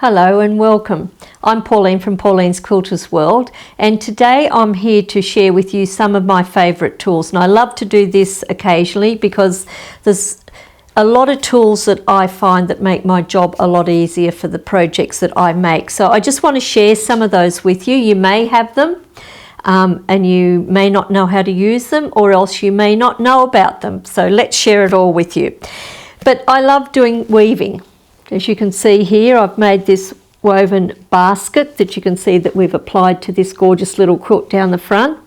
Hello and welcome. I'm Pauline from Pauline's Quilters World, and today I'm here to share with you some of my favourite tools. And I love to do this occasionally because there's a lot of tools that I find that make my job a lot easier for the projects that I make. So I just want to share some of those with you. You may have them and you may not know how to use them, or else you may not know about them. So let's share it all with you. But I love doing weaving. As you can see here, I've made this woven basket that you can see that we've applied to this gorgeous little quilt down the front.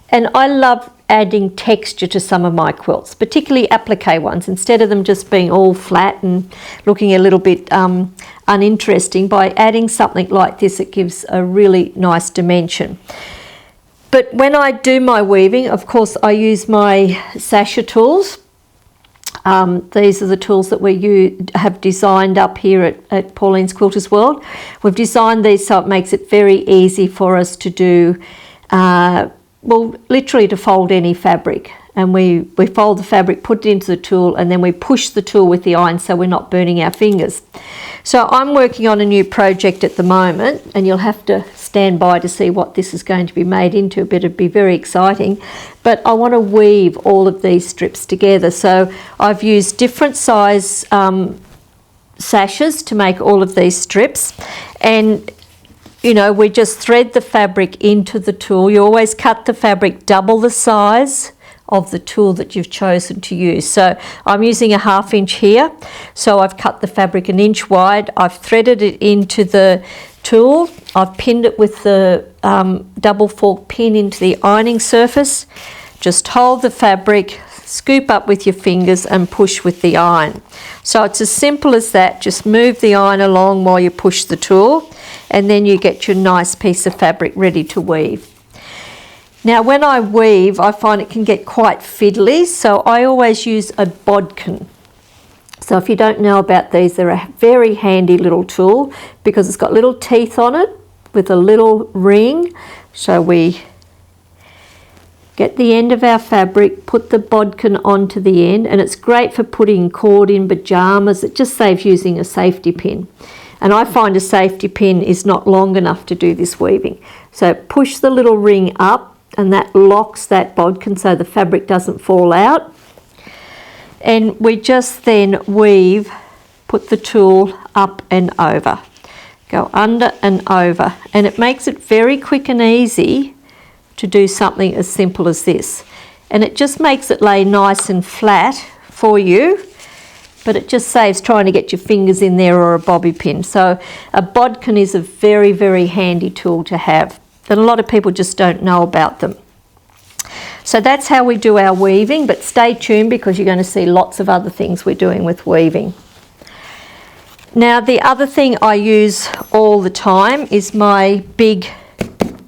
And I love adding texture to some of my quilts, particularly applique ones, instead of them just being all flat and looking a little bit uninteresting. By adding something like this, it gives a really nice dimension. But when I do my weaving, of course, I use my sasha tools. These are the tools that we have designed up here at Pauline's Quilters World. We've designed these so it makes it very easy for us to do, well, literally to fold any fabric. And we fold the fabric, put it into the tool, and then we push the tool with the iron so we're not burning our fingers. So I'm working on a new project at the moment, and you'll have to stand by to see what this is going to be made into, but it'd be very exciting. But I want to weave all of these strips together. So I've used different size sashes to make all of these strips. And you know, we just thread the fabric into the tool. You always cut the fabric double the size of the tool that you've chosen to use. So I'm using a 1/2 inch here. So I've cut the fabric 1 inch wide. I've threaded it into the tool. I've pinned it with the double fork pin into the ironing surface. Just hold the fabric, scoop up with your fingers and push with the iron. So it's as simple as that. Just move the iron along while you push the tool, and then you get your nice piece of fabric ready to weave. Now when I weave, I find it can get quite fiddly, so I always use a bodkin. So if you don't know about these, they're a very handy little tool because it's got little teeth on it with a little ring. So we get the end of our fabric, put the bodkin onto the end, and it's great for putting cord in pyjamas. It just saves using a safety pin. And I find a safety pin is not long enough to do this weaving. So push the little ring up, and that locks that bodkin so the fabric doesn't fall out. And we just then weave, put the tool up and over, go under and over, and it makes it very quick and easy to do something as simple as this. And it just makes it lay nice and flat for you, but it just saves trying to get your fingers in there or a bobby pin. So a bodkin is a very, very handy tool to have, that a lot of people just don't know about them. So that's how we do our weaving, but stay tuned because you're going to see lots of other things we're doing with weaving. Now the other thing I use all the time is my big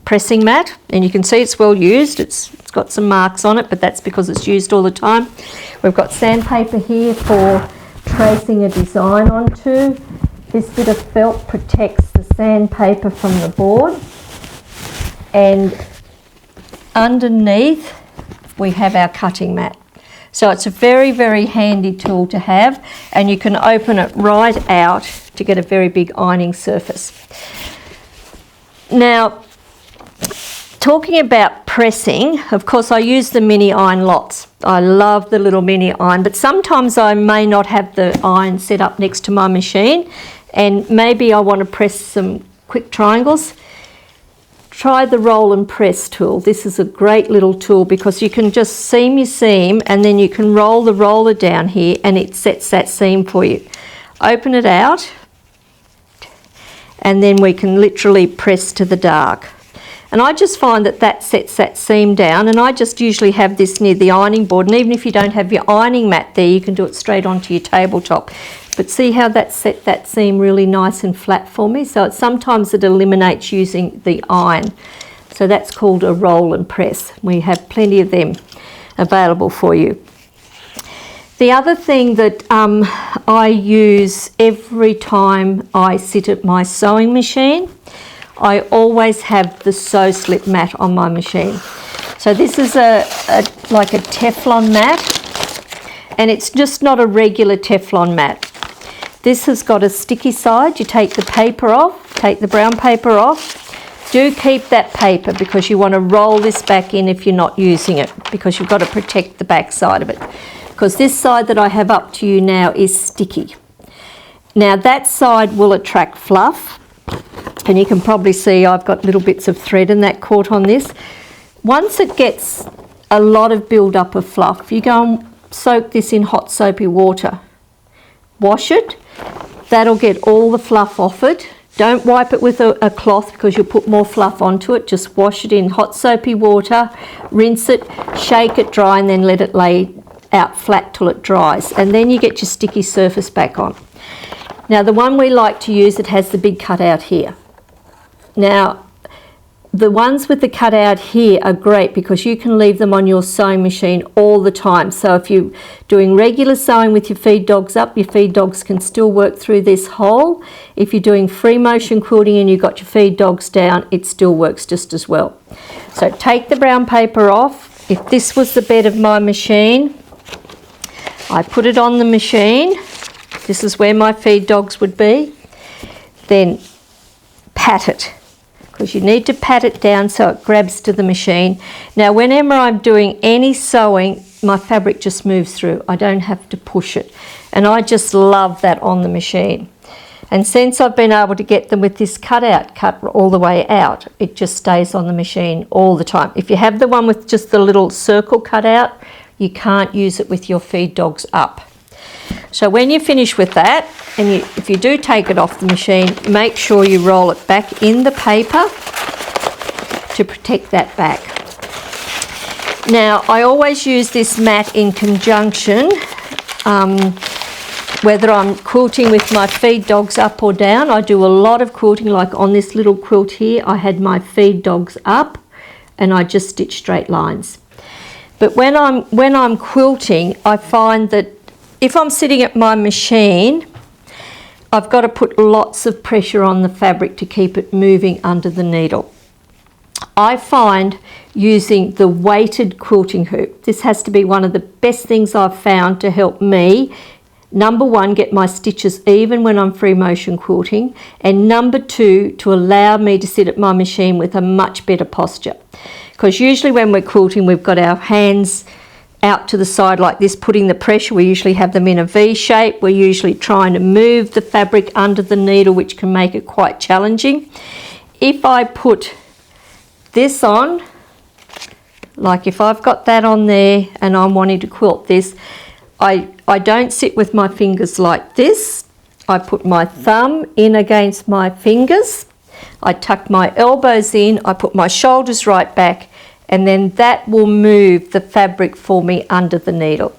pressing mat, and you can see it's well used. It's got some marks on it, but that's because it's used all the time. We've got sandpaper here for tracing a design onto. This bit of felt protects the sandpaper from the board. And underneath we have our cutting mat. So it's a very, very handy tool to have, and you can open it right out to get a very big ironing surface. Now, talking about pressing, of course I use the mini iron lots. I love the little mini iron, but sometimes I may not have the iron set up next to my machine, and maybe I want to press some quick triangles. Try the roll and press tool. This is a great little tool because you can just seam your seam, and then you can roll the roller down here and it sets that seam for you. Open it out, and then we can literally press to the dark. And I just find that that sets that seam down, and I just usually have this near the ironing board, and even if you don't have your ironing mat there, you can do it straight onto your tabletop. But see how that set that seam really nice and flat for me? So sometimes it eliminates using the iron. So that's called a roll and press. We have plenty of them available for you. The other thing that I use every time I sit at my sewing machine, I always have the sew slip mat on my machine. So this is like a Teflon mat, and it's just not a regular Teflon mat. This has got a sticky side. You take the paper off, take the brown paper off. Do keep that paper because you want to roll this back in if you're not using it, because you've got to protect the back side of it. Because this side that I have up to you now is sticky. Now that side will attract fluff, and you can probably see I've got little bits of thread in that caught on this. Once it gets a lot of build up of fluff, you go and soak this in hot soapy water. Wash it. That'll get all the fluff off it. Don't wipe it with a cloth because you'll put more fluff onto it. Just wash it in hot soapy water, rinse it, shake it dry, and then let it lay out flat till it dries. And then you get your sticky surface back on. Now the one we like to use, it has the big cutout here. Now the ones with the cutout here are great because you can leave them on your sewing machine all the time. So if you're doing regular sewing with your feed dogs up, your feed dogs can still work through this hole. If you're doing free motion quilting and you've got your feed dogs down, it still works just as well. So take the brown paper off. If this was the bed of my machine, I put it on the machine. This is where my feed dogs would be. Then pat it, because you need to pat it down so it grabs to the machine. Now whenever I'm doing any sewing, my fabric just moves through. I don't have to push it, and I just love that on the machine. And since I've been able to get them with this cutout cut all the way out, it just stays on the machine all the time. If you have the one with just the little circle cut out, you can't use it with your feed dogs up. So when you finish with that, and if you do take it off the machine, make sure you roll it back in the paper to protect that back. Now I always use this mat in conjunction, whether I'm quilting with my feed dogs up or down. I do a lot of quilting, like on this little quilt here, I had my feed dogs up and I just stitch straight lines. But when I'm quilting, I find that if I'm sitting at my machine, I've got to put lots of pressure on the fabric to keep it moving under the needle. I find using the weighted quilting hoop, this has to be one of the best things I've found to help me, number one, get my stitches even when I'm free motion quilting, and number two, to allow me to sit at my machine with a much better posture. Because usually when we're quilting, we've got our hands out to the side like this, putting the pressure. We usually have them in a V shape. We're usually trying to move the fabric under the needle, which can make it quite challenging. If I put this on, like if I've got that on there and I'm wanting to quilt this, I don't sit with my fingers like this. I put my thumb in against my fingers. I tuck my elbows in. I put my shoulders right back, and then that will move the fabric for me under the needle.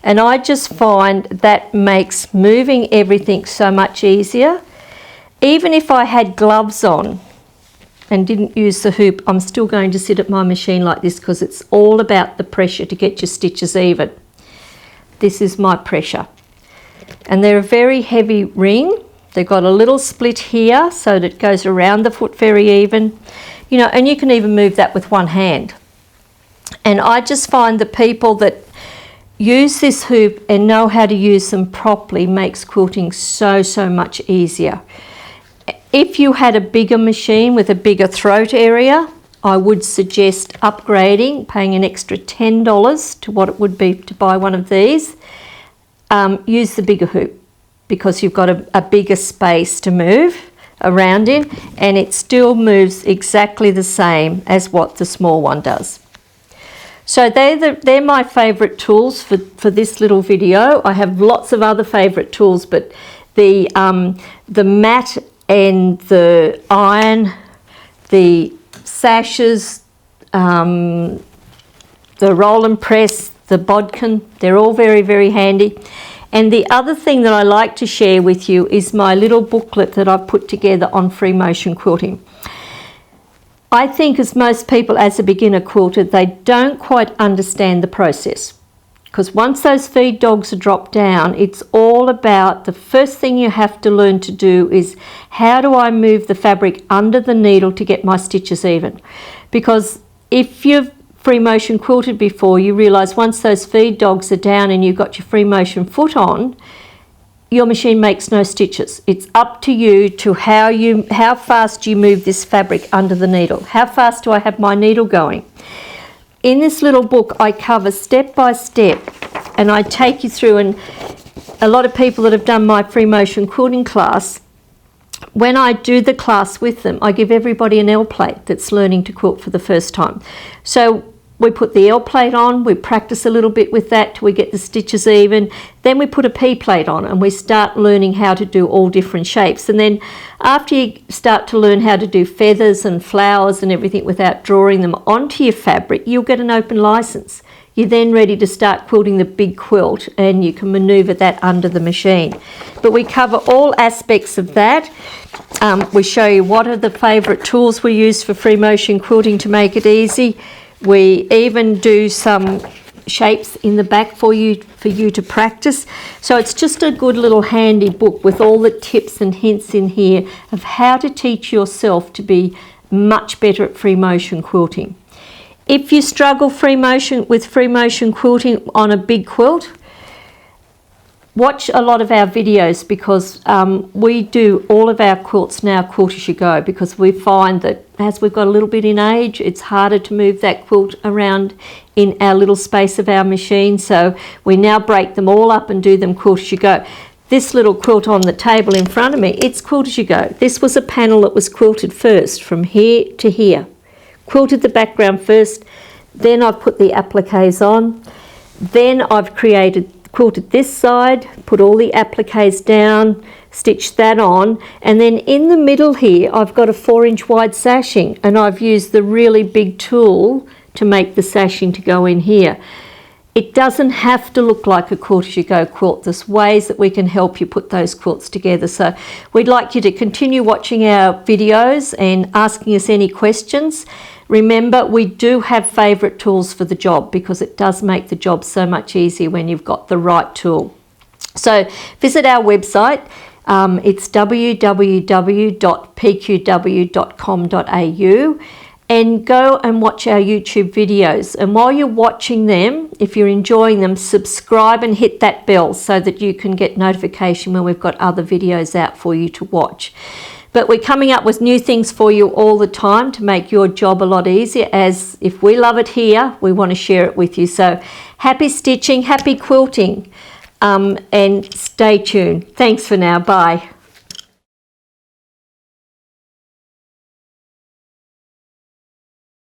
And I just find that makes moving everything so much easier. Even if I had gloves on and didn't use the hoop, I'm still going to sit at my machine like this because it's all about the pressure to get your stitches even. This is my pressure. And they're a very heavy ring. They've got a little split here so that it goes around the foot very even. You know, and you can even move that with one hand. And I just find the people that use this hoop and know how to use them properly makes quilting so much easier. If you had a bigger machine with a bigger throat area, I would suggest upgrading, paying an extra $10 to what it would be to buy one of these. Use the bigger hoop because you've got a bigger space to move around in, and it still moves exactly the same as what the small one does. So they're my favourite tools for this little video. I have lots of other favourite tools, but the mat and the iron, the sashes, the roll and press, the bodkin, they're all very handy. And the other thing that I like to share with you is my little booklet that I've put together on free motion quilting. I think as most people as a beginner quilter, they don't quite understand the process. Because once those feed dogs are dropped down, it's all about the first thing you have to learn to do is how do I move the fabric under the needle to get my stitches even? Because if you've free motion quilted before, you realise once those feed dogs are down and you've got your free motion foot on, your machine makes no stitches. It's up to you to how fast you move this fabric under the needle. How fast do I have my needle going? In this little book, I cover step by step, and I take you through, and a lot of people that have done my free motion quilting class, when I do the class with them, I give everybody an L plate that's learning to quilt for the first time. So we put the L plate on, we practice a little bit with that till we get the stitches even. Then we put a P plate on and we start learning how to do all different shapes. And then after you start to learn how to do feathers and flowers and everything without drawing them onto your fabric, you'll get an open license. You're then ready to start quilting the big quilt, and you can maneuver that under the machine. But we cover all aspects of that. We show you what are the favourite tools we use for free motion quilting to make it easy. We even do some shapes in the back for you to practice. So it's just a good little handy book with all the tips and hints in here of how to teach yourself to be much better at free motion quilting. If you struggle with free motion quilting on a big quilt, watch a lot of our videos, because we do all of our quilts now quilt as you go, because we find that as we've got a little bit in age, it's harder to move that quilt around in our little space of our machine. So we now break them all up and do them quilt as you go. This little quilt on the table in front of me, it's quilt as you go. This was a panel that was quilted first from here to here. Quilted the background first, then I've put the appliques on, then I've quilted this side, put all the appliques down, stitched that on, and then in the middle here I've got a 4-inch wide sashing, and I've used the really big tool to make the sashing to go in here. It doesn't have to look like a quilt as you go quilt. There's ways that we can help you put those quilts together. So we'd like you to continue watching our videos and asking us any questions. Remember, we do have favourite tools for the job, because it does make the job so much easier when you've got the right tool. So visit our website. It's www.pqw.com.au, and go and watch our YouTube videos. And while you're watching them, if you're enjoying them, subscribe and hit that bell so that you can get notification when we've got other videos out for you to watch. But we're coming up with new things for you all the time to make your job a lot easier, as if we love it here, we want to share it with you. So happy stitching, happy quilting, and stay tuned. Thanks for now. Bye.